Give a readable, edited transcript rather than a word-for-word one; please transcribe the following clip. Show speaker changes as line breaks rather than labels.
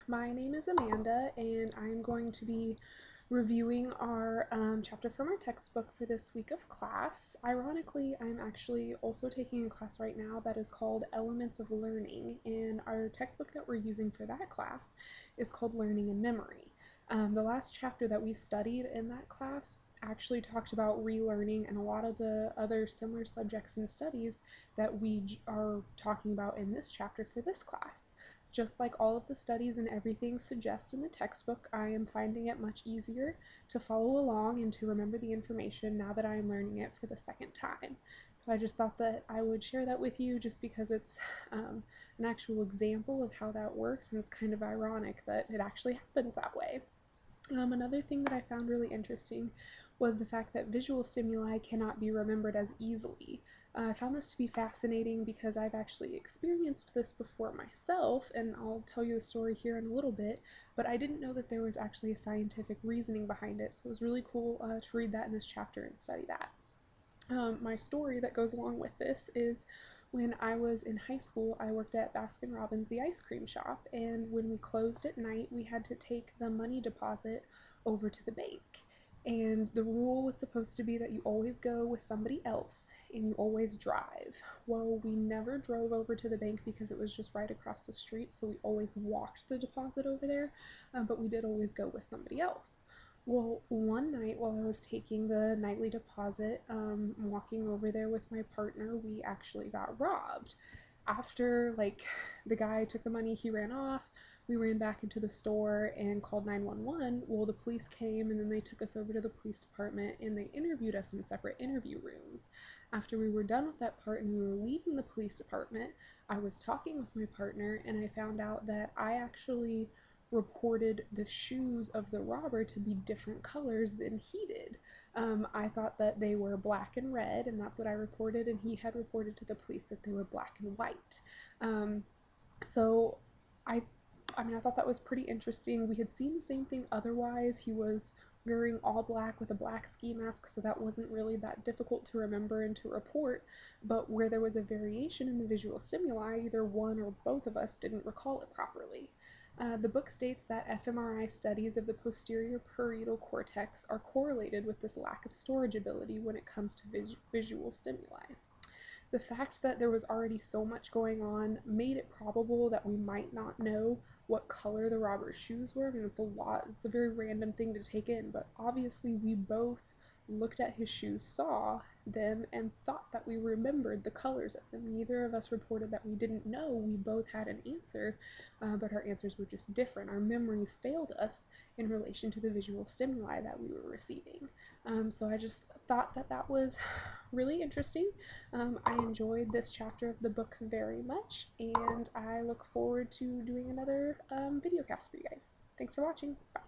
My name is Amanda, and I'm going to be reviewing our chapter from our textbook for this week of class. Ironically, I'm actually also taking a class right now that is called Elements of Learning, and our textbook that we're using for that class is called Learning and Memory. The last chapter that we studied in that class actually talked about relearning and a lot of the other similar subjects and studies that we are talking about in this chapter for this class. Just like all of the studies and everything suggest in the textbook, I am finding it much easier to follow along and to remember the information now that I am learning it for the second time. So I just thought that I would share that with you just because it's an actual example of how that works, and it's kind of ironic that it actually happens that way. Another thing that I found really interesting was the fact that visual stimuli cannot be remembered as easily. I found this to be fascinating because I've actually experienced this before myself, and I'll tell you the story here in a little bit, but I didn't know that there was actually a scientific reasoning behind it, so it was really cool to read that in this chapter and study that. My story that goes along with this is when I was in high school, I worked at Baskin Robbins, the ice cream shop, and when we closed at night, we had to take the money deposit over to the bank. And the rule was supposed to be that you always go with somebody else and you always drive. Well, we never drove over to the bank because it was just right across the street, so we always walked the deposit over there, but we did always go with somebody else. Well, one night while I was taking the nightly deposit, walking over there with my partner, we actually got robbed. After, the guy took the money, he ran off. We ran back into the store and called 911. Well, the police came and then they took us over to the police department and they interviewed us in separate interview rooms. After we were done with that part and we were leaving the police department, I was talking with my partner and I found out that I actually reported the shoes of the robber to be different colors than he did. I thought that they were black and red, and that's what I reported, and he had reported to the police that they were black and white. So I I thought that was pretty interesting. We had seen the same thing otherwise. He was wearing all black with a black ski mask, so that wasn't really that difficult to remember and to report. But where there was a variation in the visual stimuli, either one or both of us didn't recall it properly. The book states that fMRI studies of the posterior parietal cortex are correlated with this lack of storage ability when it comes to visual stimuli. The fact that there was already so much going on made it probable that we might not know what color the robber's shoes were. I mean, it's a very random thing to take in, but obviously we both looked at his shoes, saw them, and thought that we remembered the colors of them. Neither of us reported that we didn't know. We both had an answer, but our answers were just different. Our memories failed us in relation to the visual stimuli that we were receiving. So I just thought that that was really interesting. I enjoyed this chapter of the book very much, and I look forward to doing another video cast for you guys. Thanks for watching. Bye.